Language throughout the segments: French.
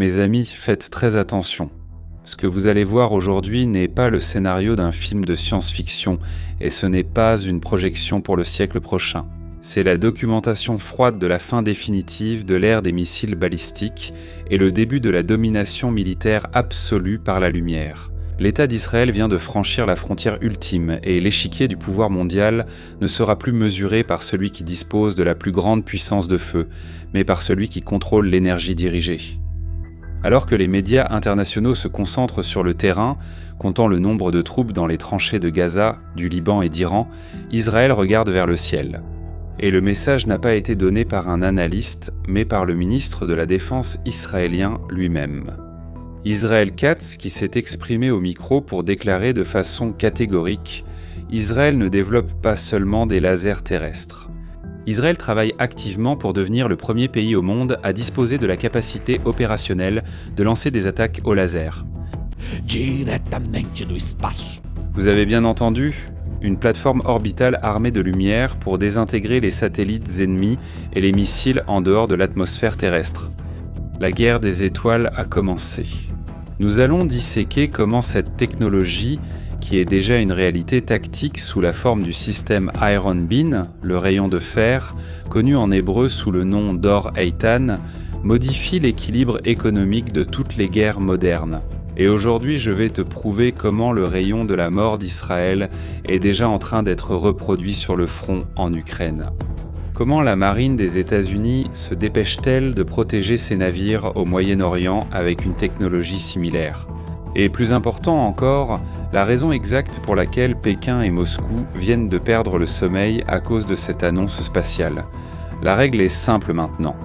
Mes amis, faites très attention. Ce que vous allez voir aujourd'hui n'est pas le scénario d'un film de science-fiction et ce n'est pas une projection pour le siècle prochain. C'est la documentation froide de la fin définitive de l'ère des missiles balistiques et le début de la domination militaire absolue par la lumière. L'État d'Israël vient de franchir la frontière ultime et l'échiquier du pouvoir mondial ne sera plus mesuré par celui qui dispose de la plus grande puissance de feu, mais par celui qui contrôle l'énergie dirigée. Alors que les médias internationaux se concentrent sur le terrain, comptant le nombre de troupes dans les tranchées de Gaza, du Liban et d'Iran, Israël regarde vers le ciel. Et le message n'a pas été donné par un analyste, mais par le ministre de la Défense israélien lui-même. Israel Katz, qui s'est exprimé au micro pour déclarer de façon catégorique « Israël ne développe pas seulement des lasers terrestres ». Israël travaille activement pour devenir le premier pays au monde à disposer de la capacité opérationnelle de lancer des attaques au laser. Vous avez bien entendu ? Une plateforme orbitale armée de lumière pour désintégrer les satellites ennemis et les missiles en dehors de l'atmosphère terrestre. La guerre des étoiles a commencé. Nous allons disséquer comment cette technologie, qui est déjà une réalité tactique sous la forme du système Iron Beam, le rayon de fer, connu en hébreu sous le nom d'Or Eitan, modifie l'équilibre économique de toutes les guerres modernes. Et aujourd'hui, je vais te prouver comment le rayon de la mort d'Israël est déjà en train d'être reproduit sur le front en Ukraine. Comment la marine des États-Unis se dépêche-t-elle de protéger ses navires au Moyen-Orient avec une technologie similaire ? Et plus important encore, la raison exacte pour laquelle Pékin et Moscou viennent de perdre le sommeil à cause de cette annonce spatiale. La règle est simple maintenant.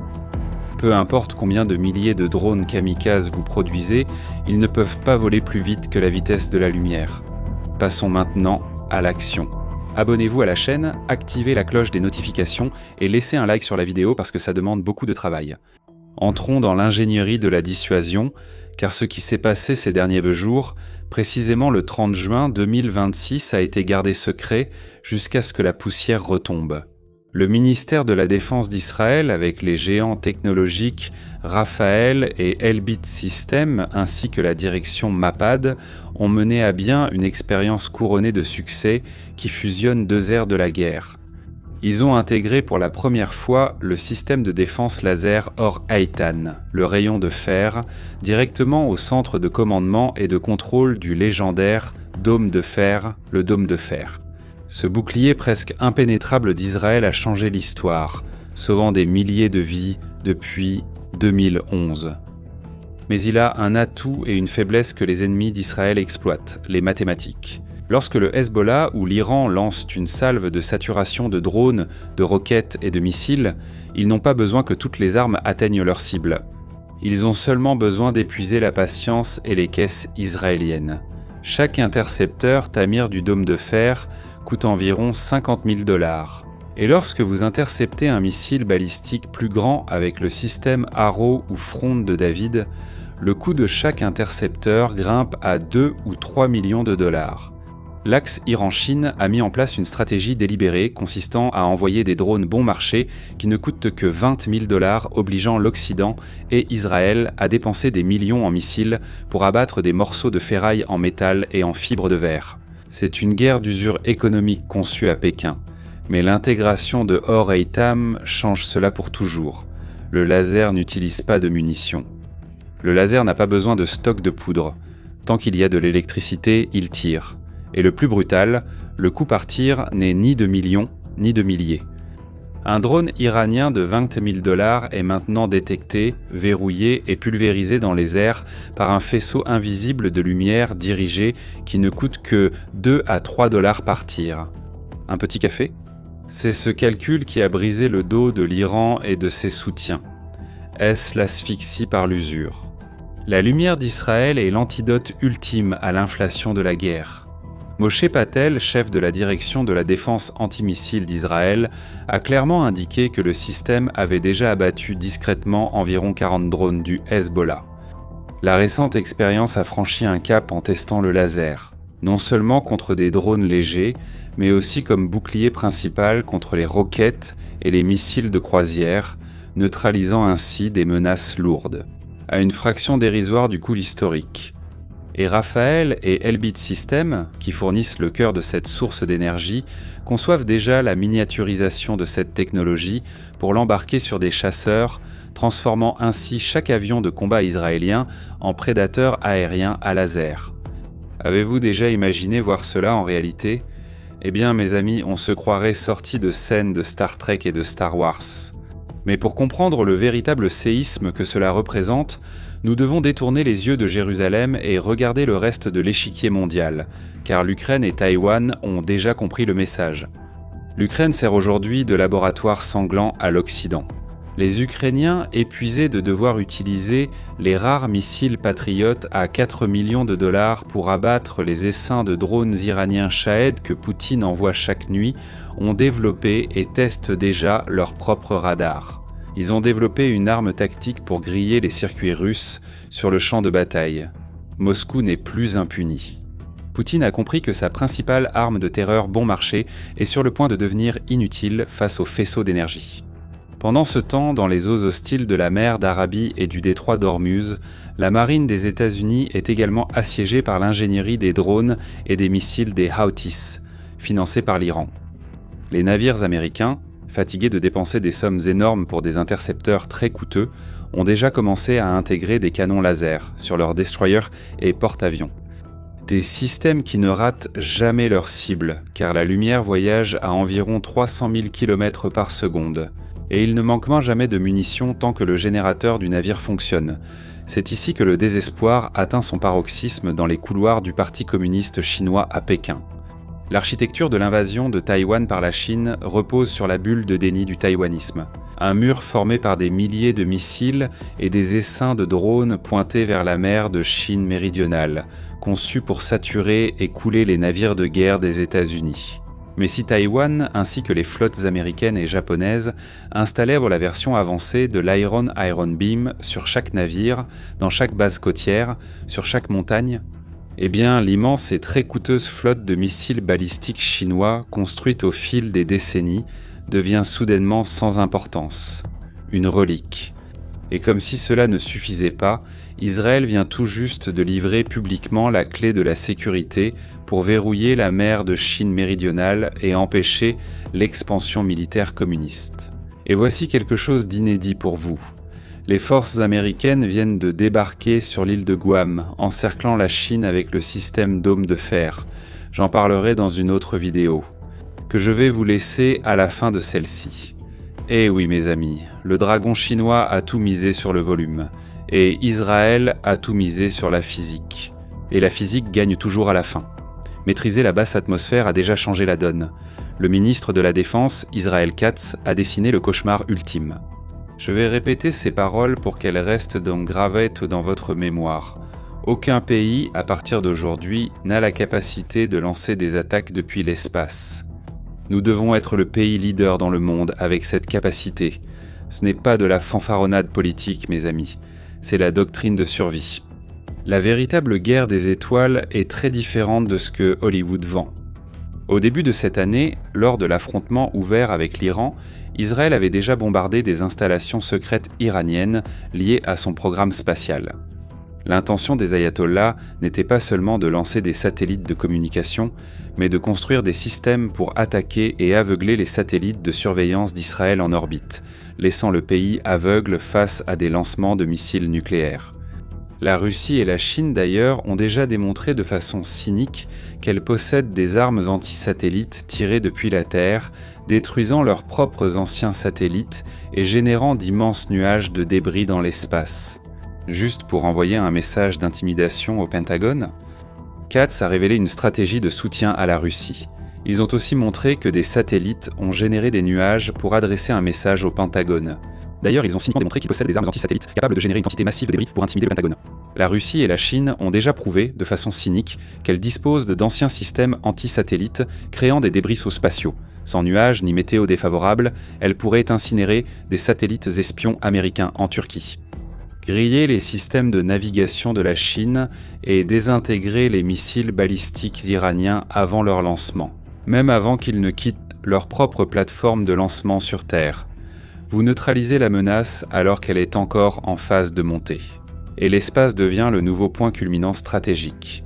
Peu importe combien de milliers de drones kamikazes vous produisez, ils ne peuvent pas voler plus vite que la vitesse de la lumière. Passons maintenant à l'action. Abonnez-vous à la chaîne, activez la cloche des notifications et laissez un like sur la vidéo parce que ça demande beaucoup de travail. Entrons dans l'ingénierie de la dissuasion, car ce qui s'est passé ces derniers jours, précisément le 30 juin 2026, a été gardé secret jusqu'à ce que la poussière retombe. Le ministère de la Défense d'Israël, avec les géants technologiques Rafael et Elbit Systems, ainsi que la direction MAPAD, ont mené à bien une expérience couronnée de succès qui fusionne deux ères de la guerre. Ils ont intégré pour la première fois le système de défense laser Or Eitan, le rayon de fer, directement au centre de commandement et de contrôle du légendaire Dôme de fer, le Dôme de fer. Ce bouclier presque impénétrable d'Israël a changé l'histoire, sauvant des milliers de vies depuis 2011. Mais il a un atout et une faiblesse que les ennemis d'Israël exploitent, les mathématiques. Lorsque le Hezbollah ou l'Iran lancent une salve de saturation de drones, de roquettes et de missiles, ils n'ont pas besoin que toutes les armes atteignent leur cible. Ils ont seulement besoin d'épuiser la patience et les caisses israéliennes. Chaque intercepteur Tamir du dôme de fer coûte environ 50 000 $. Et lorsque vous interceptez un missile balistique plus grand avec le système Arrow ou Fronde de David, le coût de chaque intercepteur grimpe à 2 ou 3 millions de $. L'axe Iran-Chine a mis en place une stratégie délibérée consistant à envoyer des drones bon marché qui ne coûtent que 20 000 $, obligeant l'Occident et Israël à dépenser des millions en missiles pour abattre des morceaux de ferraille en métal et en fibre de verre. C'est une guerre d'usure économique conçue à Pékin, mais l'intégration de Or Eitan change cela pour toujours. Le laser n'utilise pas de munitions. Le laser n'a pas besoin de stock de poudre. Tant qu'il y a de l'électricité, il tire. Et le plus brutal, le coup par tir n'est ni de millions, ni de milliers. Un drone iranien de 20 000 $ est maintenant détecté, verrouillé et pulvérisé dans les airs par un faisceau invisible de lumière dirigé qui ne coûte que 2 à 3 $ par tir. Un petit café ? C'est ce calcul qui a brisé le dos de l'Iran et de ses soutiens. Est-ce l'asphyxie par l'usure ? La lumière d'Israël est l'antidote ultime à l'inflation de la guerre. Moshe Patel, chef de la direction de la défense antimissile d'Israël, a clairement indiqué que le système avait déjà abattu discrètement environ 40 drones du Hezbollah. La récente expérience a franchi un cap en testant le laser, non seulement contre des drones légers, mais aussi comme bouclier principal contre les roquettes et les missiles de croisière, neutralisant ainsi des menaces lourdes. à une fraction dérisoire du coût historique. Et Rafael et Elbit Systems, qui fournissent le cœur de cette source d'énergie, conçoivent déjà la miniaturisation de cette technologie pour l'embarquer sur des chasseurs, transformant ainsi chaque avion de combat israélien en prédateur aérien à laser. Avez-vous déjà imaginé voir cela en réalité ? Eh bien, mes amis, on se croirait sorti de scènes de Star Trek et de Star Wars. Mais pour comprendre le véritable séisme que cela représente, nous devons détourner les yeux de Jérusalem et regarder le reste de l'échiquier mondial, car l'Ukraine et Taïwan ont déjà compris le message. L'Ukraine sert aujourd'hui de laboratoire sanglant à l'Occident. Les Ukrainiens, épuisés de devoir utiliser les rares missiles patriotes à 4 millions de dollars pour abattre les essaims de drones iraniens Shahed que Poutine envoie chaque nuit, ont développé et testent déjà leur propre radar. Ils ont développé une arme tactique pour griller les circuits russes sur le champ de bataille. Moscou n'est plus impuni. Poutine a compris que sa principale arme de terreur bon marché est sur le point de devenir inutile face aux faisceaux d'énergie. Pendant ce temps, dans les eaux hostiles de la mer d'Arabie et du détroit d'Ormuz, la marine des États-Unis est également assiégée par l'ingénierie des drones et des missiles des Houthis, financés par l'Iran. Les navires américains, fatigués de dépenser des sommes énormes pour des intercepteurs très coûteux, ont déjà commencé à intégrer des canons laser sur leurs destroyers et porte-avions. Des systèmes qui ne ratent jamais leur cible, car la lumière voyage à environ 300 000 km par seconde. Et il ne manquera jamais de munitions tant que le générateur du navire fonctionne. C'est ici que le désespoir atteint son paroxysme dans les couloirs du Parti communiste chinois à Pékin. L'architecture de l'invasion de Taïwan par la Chine repose sur la bulle de déni du taïwanisme. Un mur formé par des milliers de missiles et des essaims de drones pointés vers la mer de Chine méridionale, conçus pour saturer et couler les navires de guerre des États-Unis. Mais si Taïwan, ainsi que les flottes américaines et japonaises, installèrent la version avancée de l'Iron Beam sur chaque navire, dans chaque base côtière, sur chaque montagne, eh bien, l'immense et très coûteuse flotte de missiles balistiques chinois, construite au fil des décennies, devient soudainement sans importance, une relique. Et comme si cela ne suffisait pas, Israël vient tout juste de livrer publiquement la clé de la sécurité pour verrouiller la mer de Chine méridionale et empêcher l'expansion militaire communiste. Et voici quelque chose d'inédit pour vous. Les forces américaines viennent de débarquer sur l'île de Guam, encerclant la Chine avec le système Dôme de fer. J'en parlerai dans une autre vidéo, que je vais vous laisser à la fin de celle-ci. Eh oui mes amis, le dragon chinois a tout misé sur le volume, et Israël a tout misé sur la physique. Et la physique gagne toujours à la fin. Maîtriser la basse atmosphère a déjà changé la donne. Le ministre de la Défense, Israël Katz, a dessiné le cauchemar ultime. Je vais répéter ces paroles pour qu'elles restent donc gravettes dans votre mémoire. Aucun pays, à partir d'aujourd'hui, n'a la capacité de lancer des attaques depuis l'espace. Nous devons être le pays leader dans le monde avec cette capacité. Ce n'est pas de la fanfaronnade politique, mes amis. C'est la doctrine de survie. La véritable guerre des étoiles est très différente de ce que Hollywood vend. Au début de cette année, lors de l'affrontement ouvert avec l'Iran, Israël avait déjà bombardé des installations secrètes iraniennes liées à son programme spatial. L'intention des ayatollahs n'était pas seulement de lancer des satellites de communication, mais de construire des systèmes pour attaquer et aveugler les satellites de surveillance d'Israël en orbite, laissant le pays aveugle face à des lancements de missiles nucléaires. La Russie et la Chine d'ailleurs ont déjà démontré de façon cynique qu'elles possèdent des armes anti-satellites tirées depuis la Terre, détruisant leurs propres anciens satellites et générant d'immenses nuages de débris dans l'espace. Juste pour envoyer un message d'intimidation au Pentagone, Katz a révélé une stratégie de soutien à la Russie. Ils ont aussi montré que des satellites ont généré des nuages pour adresser un message au Pentagone. D'ailleurs, ils ont cyniquement démontré qu'ils possèdent des armes anti-satellites capables de générer une quantité massive de débris pour intimider le Pentagone. La Russie et la Chine ont déjà prouvé, de façon cynique, qu'elles disposent d'anciens systèmes anti-satellites créant des débris sous-spatiaux. Sans nuages ni météo défavorable, elles pourraient incinérer des satellites espions américains en Turquie. Griller les systèmes de navigation de la Chine et désintégrer les missiles balistiques iraniens avant leur lancement, même avant qu'ils ne quittent leur propre plateforme de lancement sur Terre. Vous neutralisez la menace alors qu'elle est encore en phase de montée. et l'espace devient le nouveau point culminant stratégique.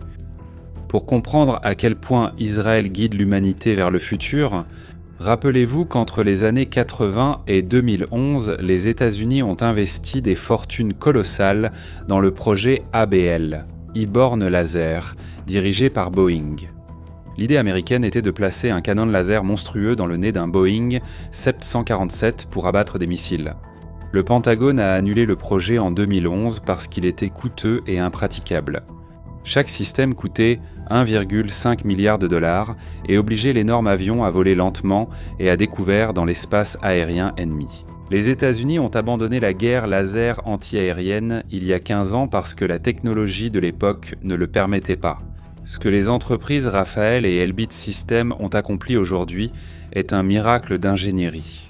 Pour comprendre à quel point Israël guide l'humanité vers le futur, rappelez-vous qu'entre les années 80 et 2011, les États-Unis ont investi des fortunes colossales dans le projet ABL, Eborn Laser, dirigé par Boeing. L'idée américaine était de placer un canon laser monstrueux dans le nez d'un Boeing 747 pour abattre des missiles. Le Pentagone a annulé le projet en 2011 parce qu'il était coûteux et impraticable. Chaque système coûtait 1,5 milliard de dollars et obligeait l'énorme avion à voler lentement et à découvert dans l'espace aérien ennemi. Les États-Unis ont abandonné la guerre laser anti-aérienne il y a 15 ans parce que la technologie de l'époque ne le permettait pas. Ce que les entreprises Rafael et Elbit Systems ont accompli aujourd'hui est un miracle d'ingénierie.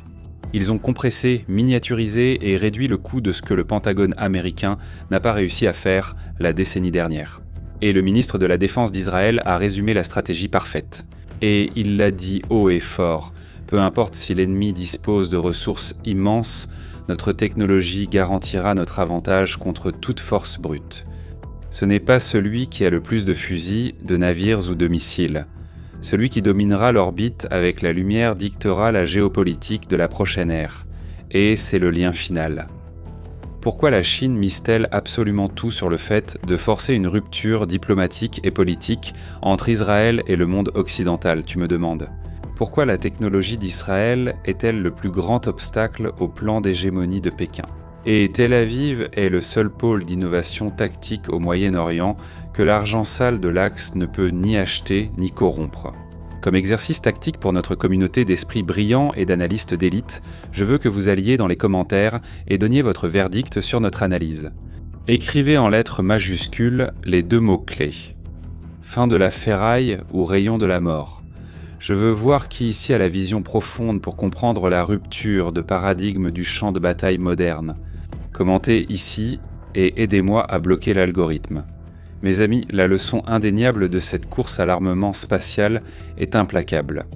Ils ont compressé, miniaturisé et réduit le coût de ce que le Pentagone américain n'a pas réussi à faire la décennie dernière. Et le ministre de la Défense d'Israël a résumé la stratégie parfaite. Et il l'a dit haut et fort, peu importe si l'ennemi dispose de ressources immenses, notre technologie garantira notre avantage contre toute force brute. Ce n'est pas celui qui a le plus de fusils, de navires ou de missiles. Celui qui dominera l'orbite avec la lumière dictera la géopolitique de la prochaine ère. Et c'est le lien final. Pourquoi la Chine mise-t-elle absolument tout sur le fait de forcer une rupture diplomatique et politique entre Israël et le monde occidental, tu me demandes ? Pourquoi la technologie d'Israël est-elle le plus grand obstacle au plan d'hégémonie de Pékin ? Et Tel Aviv est le seul pôle d'innovation tactique au Moyen-Orient que l'argent sale de l'Axe ne peut ni acheter ni corrompre. Comme exercice tactique pour notre communauté d'esprits brillants et d'analystes d'élite, je veux que vous alliez dans les commentaires et donniez votre verdict sur notre analyse. Écrivez en lettres majuscules les deux mots-clés. Fin de la ferraille ou rayon de la mort. Je veux voir qui ici a la vision profonde pour comprendre la rupture de paradigme du champ de bataille moderne. Commentez ici et aidez-moi à bloquer l'algorithme. Mes amis, la leçon indéniable de cette course à l'armement spatial est implacable.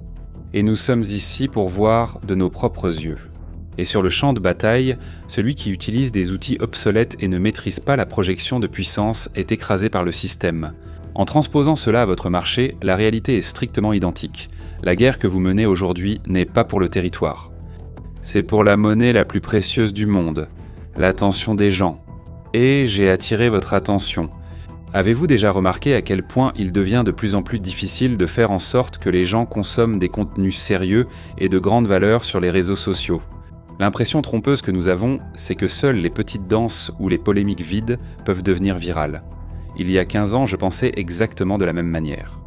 Et nous sommes ici pour voir de nos propres yeux. Et sur le champ de bataille, celui qui utilise des outils obsolètes et ne maîtrise pas la projection de puissance est écrasé par le système. En transposant cela à votre marché, la réalité est strictement identique. La guerre que vous menez aujourd'hui n'est pas pour le territoire. C'est pour la monnaie la plus précieuse du monde, l'attention des gens. Et j'ai attiré votre attention. Avez-vous déjà remarqué à quel point il devient de plus en plus difficile de faire en sorte que les gens consomment des contenus sérieux et de grande valeur sur les réseaux sociaux ? L'impression trompeuse que nous avons, c'est que seules les petites danses ou les polémiques vides peuvent devenir virales. Il y a 15 ans, je pensais exactement de la même manière.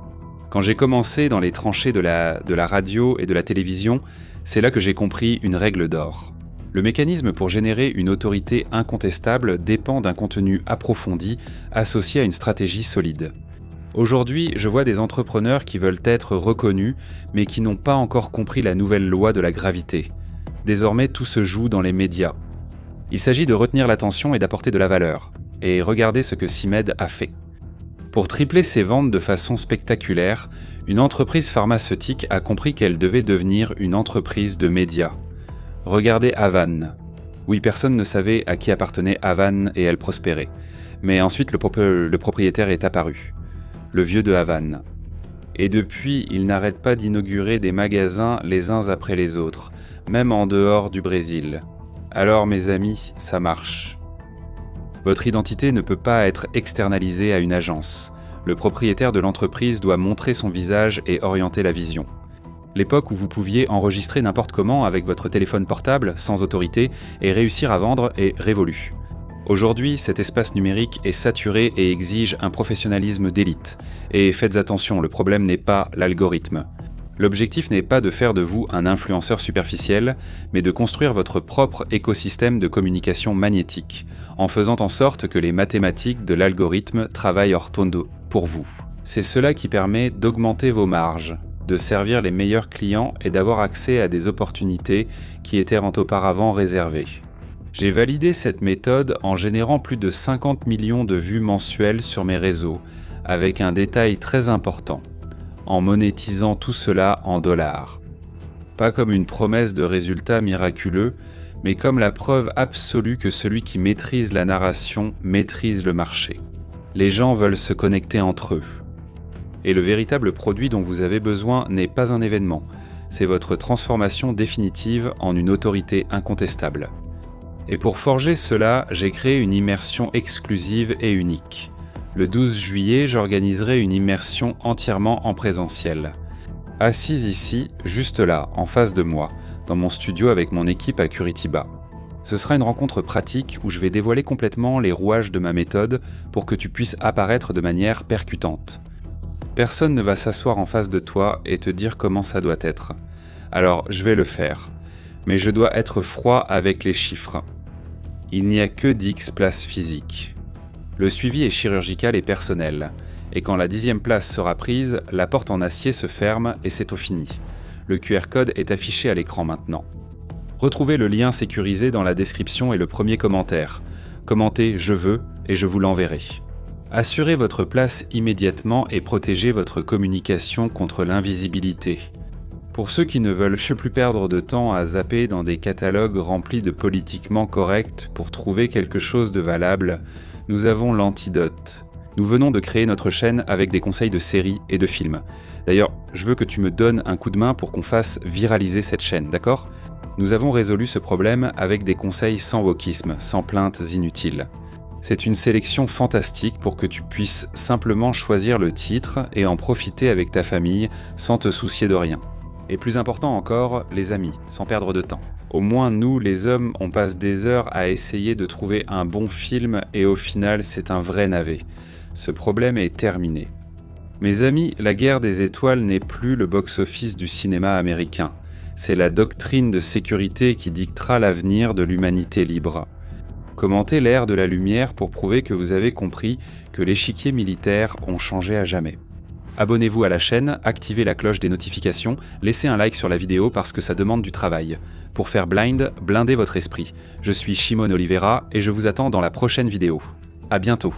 Quand j'ai commencé dans les tranchées de la radio et de la télévision, c'est là que j'ai compris une règle d'or. Le mécanisme pour générer une autorité incontestable dépend d'un contenu approfondi associé à une stratégie solide. Aujourd'hui, je vois des entrepreneurs qui veulent être reconnus, mais qui n'ont pas encore compris la nouvelle loi de la gravité. Désormais, tout se joue dans les médias. Il s'agit de retenir l'attention et d'apporter de la valeur. Et regardez ce que CIMED a fait. Pour tripler ses ventes de façon spectaculaire, une entreprise pharmaceutique a compris qu'elle devait devenir une entreprise de médias. Regardez Havane. Oui, personne ne savait à qui appartenait Havane et elle prospérait. Mais ensuite, le propriétaire est apparu. Le vieux de Havane. Et depuis, il n'arrête pas d'inaugurer des magasins les uns après les autres, même en dehors du Brésil. Alors mes amis, ça marche. Votre identité ne peut pas être externalisée à une agence. Le propriétaire de l'entreprise doit montrer son visage et orienter la vision. L'époque où vous pouviez enregistrer n'importe comment avec votre téléphone portable, sans autorité, et réussir à vendre est révolue. Aujourd'hui, cet espace numérique est saturé et exige un professionnalisme d'élite. Et faites attention, le problème n'est pas l'algorithme. L'objectif n'est pas de faire de vous un influenceur superficiel, mais de construire votre propre écosystème de communication magnétique, en faisant en sorte que les mathématiques de l'algorithme travaillent hors tondo pour vous. C'est cela qui permet d'augmenter vos marges, de servir les meilleurs clients et d'avoir accès à des opportunités qui étaient auparavant réservées. J'ai validé cette méthode en générant plus de 50 millions de vues mensuelles sur mes réseaux, avec un détail très important, en monétisant tout cela en dollars. Pas comme une promesse de résultats miraculeux, mais comme la preuve absolue que celui qui maîtrise la narration maîtrise le marché. Les gens veulent se connecter entre eux. Et le véritable produit dont vous avez besoin n'est pas un événement, c'est votre transformation définitive en une autorité incontestable. Et pour forger cela, j'ai créé une immersion exclusive et unique. Le 12 juillet, j'organiserai une immersion entièrement en présentiel. Assise ici, juste là, en face de moi, dans mon studio avec mon équipe à Curitiba. Ce sera une rencontre pratique où je vais dévoiler complètement les rouages de ma méthode pour que tu puisses apparaître de manière percutante. Personne ne va s'asseoir en face de toi et te dire comment ça doit être. Alors, je vais le faire. Mais je dois être froid avec les chiffres. Il n'y a que 10 places physiques. Le suivi est chirurgical et personnel. Et quand la 10e place sera prise, la porte en acier se ferme et c'est au fini. Le QR code est affiché à l'écran maintenant. Retrouvez le lien sécurisé dans la description et le premier commentaire. Commentez « Je veux » et je vous l'enverrai. Assurez votre place immédiatement et protégez votre communication contre l'invisibilité. Pour ceux qui ne veulent plus perdre de temps à zapper dans des catalogues remplis de politiquement corrects pour trouver quelque chose de valable, nous avons l'antidote. Nous venons de créer notre chaîne avec des conseils de séries et de films. D'ailleurs, je veux que tu me donnes un coup de main pour qu'on fasse viraliser cette chaîne, d'accord ? Nous avons résolu ce problème avec des conseils sans wokisme, sans plaintes inutiles. C'est une sélection fantastique pour que tu puisses simplement choisir le titre et en profiter avec ta famille sans te soucier de rien. Et plus important encore, les amis, sans perdre de temps. Au moins nous, les hommes, on passe des heures à essayer de trouver un bon film et au final, c'est un vrai navet. Ce problème est terminé. Mes amis, la guerre des étoiles n'est plus le box-office du cinéma américain. C'est la doctrine de sécurité qui dictera l'avenir de l'humanité libre. Commentez l'ère de la lumière pour prouver que vous avez compris que l'échiquier militaire ont changé à jamais. Abonnez-vous à la chaîne, activez la cloche des notifications, laissez un like sur la vidéo parce que ça demande du travail. Pour faire blind, blindez votre esprit. Je suis Shimon Oliveira et je vous attends dans la prochaine vidéo. À bientôt.